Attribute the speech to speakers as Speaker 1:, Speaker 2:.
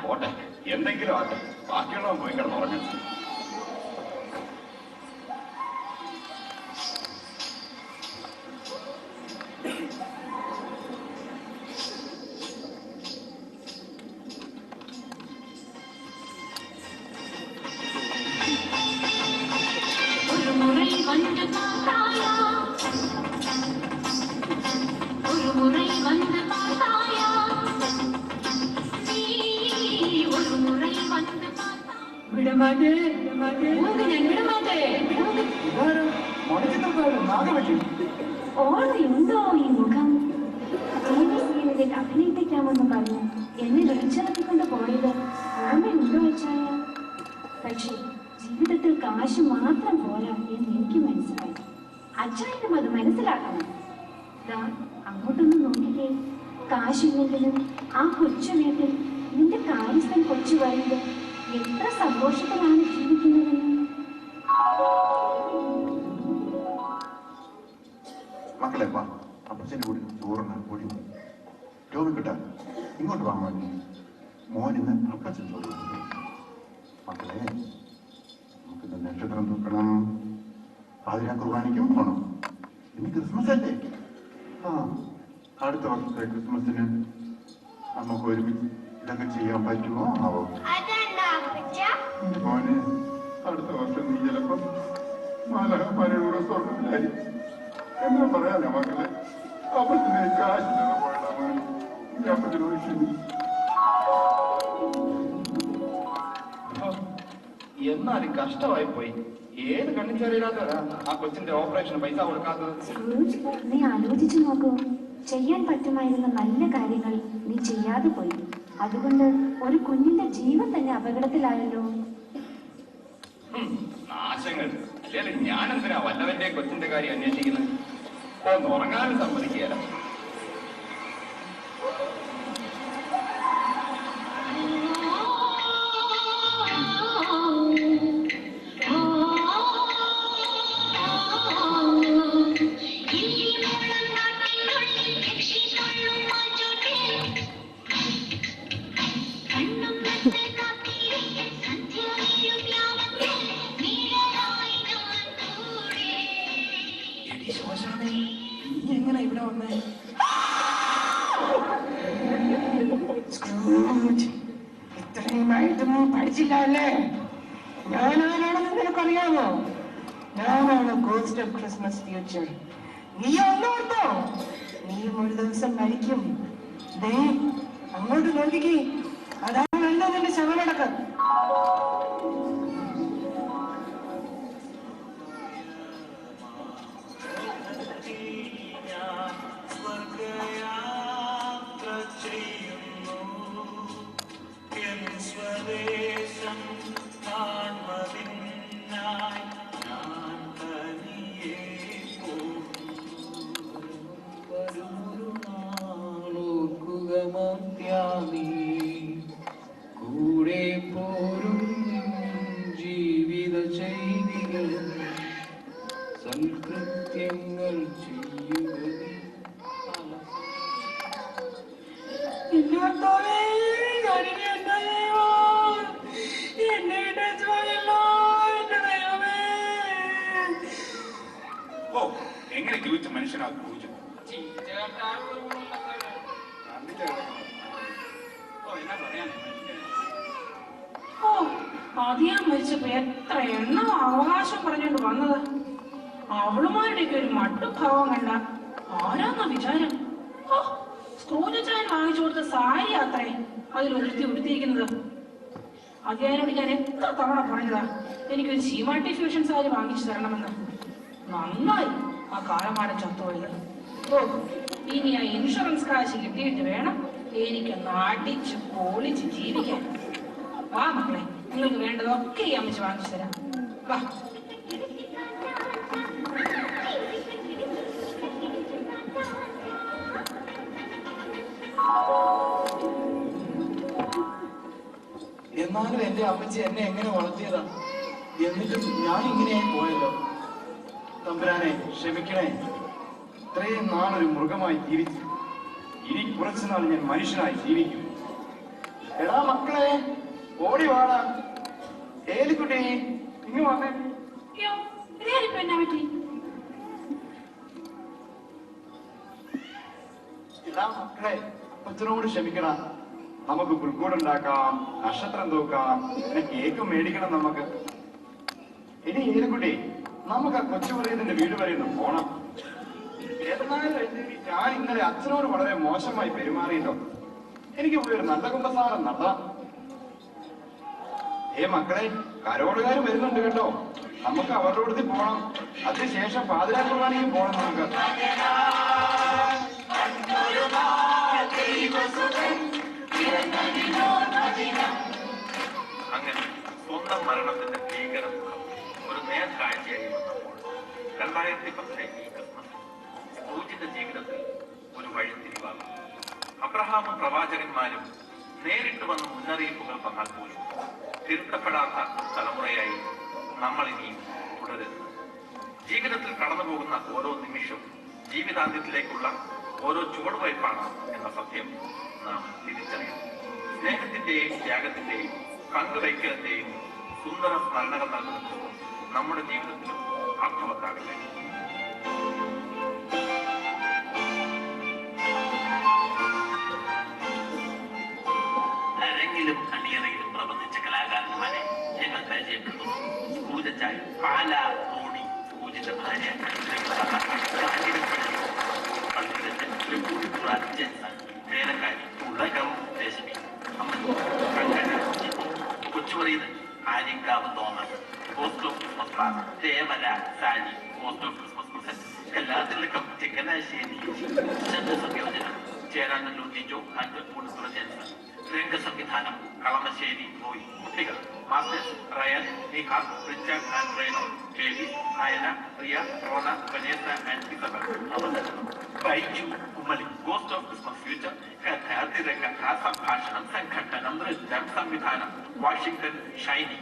Speaker 1: പോട്ടെ, എന്തെങ്കിലും ആട്ടെ, ബാക്കിയുള്ളവൻ പോയി കിടന്നുറങ്ങും.
Speaker 2: ഓർമ്മയുണ്ടോ ഈ മുഖം? അഭിനയിപ്പിക്കാമെന്ന് പറഞ്ഞു എന്നെ വിളിച്ചിറക്കിക്കൊണ്ട് പോയത് ഓർമ്മയുണ്ടോ അച്ചായ? പക്ഷേ ജീവിതത്തിൽ കാശ് മാത്രം പോരാ എന്ന് എനിക്ക് മനസ്സിലായി. അച്ചായനും അത് മനസ്സിലാക്കണം. അങ്ങോട്ടൊന്ന് നോക്കിക്കേ, കാശില്ലെങ്കിലും ആ കൊച്ചു വീട്ടിൽ നിന്റെ കാര്യസ്ഥൻ കൊച്ചു വരുന്നത് എത്ര സന്തോഷത്തിലാണ് ജീവിക്കുന്നതെന്ന്.
Speaker 3: മക്കളെ വാ, അപ്പച്ചൻ്റെ കൂടി ചോറുണ്ട് കൂടി ടോമി കിട്ടാൻ ഇങ്ങോട്ട് വാ മോനെ. മോൻ ഇന്ന് അപ്പച്ചൻ ചോറ് മക്കളെ. നമുക്കിന്ന് നക്ഷത്രം തൂക്കണം, പാതിരാ കുർബാനയ്ക്കും പോകണം. ഇന്ന് ക്രിസ്മസ് അല്ലേ? അടുത്ത വർഷത്തെ ക്രിസ്മസിന് നമുക്ക് ഒരുമിച്ച് ഇതൊക്കെ ചെയ്യാൻ പറ്റുമോ ആവോ? മോനെ, അടുത്ത വർഷം നീ ചിലപ്പം മാലഹമാരുടെ സ്വർഗത്തിലായിരിക്കും. എന്നാ പറയാനാ മക്കളെ, അപ്പത്തിന് കാശില്ലെന്ന് പോയതാ മോനെ. ഈ അപ്പത്തിനോട് ക്ഷമി.
Speaker 1: എന്നാലും കഷ്ടമായി പോയി. ഏത് കണ്ണിച്ചറിയില്ലാത്തവരാ ആ കൊച്ചിന്റെ ഓപ്പറേഷന് പൈസ കൊടുക്കാത്തത്?
Speaker 2: നീ ആലോചിച്ചു നോക്കൂ, ചെയ്യാൻ പറ്റുമായിരുന്ന നല്ല കാര്യങ്ങൾ നീ ചെയ്യാതെ പോയി. അതുകൊണ്ട് ഒരു കുഞ്ഞിന്റെ ജീവൻ തന്നെ അപകടത്തിലായല്ലോ.
Speaker 1: നാശങ്ങൾ. അല്ലേ ഞാനെന്തിനാ വല്ലവന്റെ കൊച്ചിന്റെ കാര്യം അന്വേഷിക്കുന്നത്? ഒന്ന് ഉറങ്ങാനും സമ്മതിക്കുകയല്ല.
Speaker 4: ഇത്രയുമായിട്ടും പഠിച്ചില്ല അല്ലേ? ഞാനാരാണെന്ന് നിനക്കറിയാമോ? ഞാനാണ് ഗോസ്റ്റ് ഓഫ് ക്രിസ്മസ് ഫ്യൂച്ചർ. നീ ഒന്നോർത്തോ, നീയും ഒരു ദിവസം മരിക്കും. ദേ അങ്ങോട്ട് നോക്കിക്കേ, അതാണല്ലോ നിന്റെ ശവമടക്കം.
Speaker 5: കൂടെ പോരും ജീവിത ചെയ്തികൾ സൽകൃത്യങ്ങൾ
Speaker 1: എങ്ങനെ ജീവിച്ച മനുഷ്യനാ പൂജ?
Speaker 6: അതിയാൻ മരിച്ചപ്പോ എത്ര എണ്ണം അവകാശം പറഞ്ഞോണ്ട് വന്നത്. അവളുമാരുടെയൊക്കെ ഒരു മട്ടുഭാവം കണ്ട ആരാന്ന വിചാരം? സ്ക്രൂജാൻ വാങ്ങിച്ചു കൊടുത്ത സാരി അത്രേ അതിൽ ഉടുത്തിയിരിക്കുന്നത്. അതിയാനോട് ഞാൻ എത്ര തവണ പറഞ്ഞതാ എനിക്കൊരു ചീമാട്ടി ഫ്യൂഷൻ സാരി വാങ്ങിച്ചു തരണമെന്ന്. നന്നായി ആ കാലമാടൻ ചത്തുപോയത്. ഇനി ആ ഇൻഷുറൻസ് കാശ് കിട്ടിയിട്ട് വേണം എനിക്കൊന്ന് അടിച്ച് പൊളിച്ച് ജീവിക്കാൻ. വാ മക്കളെ, നിങ്ങൾക്ക് വേണ്ടതൊക്കെ ഈ അമ്മച്ച് വാങ്ങിച്ചു തരാം. വാ.
Speaker 5: എന്നാലും എന്റെ അമ്മച്ചി എന്നെ എങ്ങനെ വളർത്തിയതാ? എന്നിട്ടും ഞാൻ ഇങ്ങനെയായി പോയല്ലോ. തമ്പുരാനെ ക്ഷമിക്കണേ.
Speaker 1: ഇത്രയും നാളൊരു മൃഗമായി ജീവിച്ചു, ഇനി കുറച്ചുനാൾ ഞാൻ മനുഷ്യനായി ജീവിക്കും.
Speaker 5: എടാ മക്കളെ,
Speaker 1: മക്കളെ ഓടി വാടാ. ഏലിക്കുട്ടി ഇങ്ങ് വന്നേ.
Speaker 6: അയ്യോ ഇതിനിപ്പോ എന്നാ പറ്റി?
Speaker 1: ഇതാ മക്കളെ, അപ്പച്ചനോട് ക്ഷമിക്കണം. നമുക്ക് പുൽക്കൂടുണ്ടാക്കാം, നക്ഷത്രം തൂക്കാം, പിന്നെ കേക്ക് മേടിക്കണം നമുക്ക്. ഇനി ഏലിക്കുട്ടി, നമുക്ക് ആ കൊച്ചുപറയതിന്റെ വീട് വരെ ഒന്ന് പോണം. എന്നാലും ഞാൻ ഇന്നലെ അച്ഛനോട് വളരെ മോശമായി പെരുമാറിയല്ലോ. എനിക്ക് ഇവിടെ ഒരു നല്ല കുമ്പസാരം നടത്താം. മക്കളെ, കരോടുകാർ വരുന്നുണ്ട് കേട്ടോ. നമുക്ക് അവരുടെ അടുത്ത് പോണം. അതിനുശേഷം പാതിരാക്കുവാണെങ്കിൽ പോണം നമുക്ക്.
Speaker 7: അങ്ങനെ സ്വന്തം മരണത്തിന്റെ ഭീകരമുഖം ഒരു നേർക്കാഴ്ചയായി വന്നപ്പോൾ 2010 ഈ ക്രിസ്മസ് സ്ക്രൂജിന്റെ ജീവിതത്തിൽ ഒരു വഴിത്തിരിവാകും. അബ്രഹാമും പ്രവാചകന്മാരും നേരിട്ട് വന്ന് മുന്നറിയിപ്പുകൾ തന്നാൽ പോലും തിരുത്തപ്പെടാത്ത തലമുറയായി നമ്മൾ ഇനിയും തുടരുന്നു. ജീവിതത്തിൽ കടന്നു പോകുന്ന ഓരോ നിമിഷവും ജീവിതാന്ത്യത്തിലേക്കുള്ള ഓരോ ചുവടുവയ്പ്പാണ് എന്ന സത്യം നാം തിരിച്ചറിയണം. സ്നേഹത്തിന്റെയും ത്യാഗത്തിന്റെയും പങ്കുവയ്ക്കലിന്റെയും സുന്ദര സ്മരണകൾ നൽകുന്നത് നമ്മുടെ ജീവിതത്തിലും അർത്ഥവത്താകട്ടെ. അരങ്ങിലും അണിയറയിലും പ്രവർത്തിച്ച കലാകാരന്മാരെ ഞങ്ങൾ പരിചയപ്പെടുന്നു. പൂജച്ചായി, പാല, റോണി, പൂജിന്റെ ഭാര്യ, വേലക്കാരി, ഉള്ളകം, രശ്മി, കൊച്ചുപറയുന്നത് Aryankavu Thomas, ghost of Christmas ക്ലാസ്, Thevala, Sally, ghost of Christmas present, എല്ലാത്തിലക്കം ചെങ്ങനാശ്ശേരി, സംയോജനം, ചേരാനല്ലൂർ ജിജോ ആൻഡ് പൂർണ്ണ ജൻസൺ, രംഗസംവിധാനം കളമശ്ശേരി റോയി, കുട്ടികൾ masters Ryan, Nihal, Richard and Reno, baby, Nayana, Riya, Rona, Vanessa and Isabel, അവതരണം Baiju Kumily, ghost of Christmas future, കഥ, തിരക്കഥ, സംഭാഷണം, സംഘട്ടനം, നൃത്തം, സംവിധാനം വാഷിംഗ്ടൺ ഷൈനി.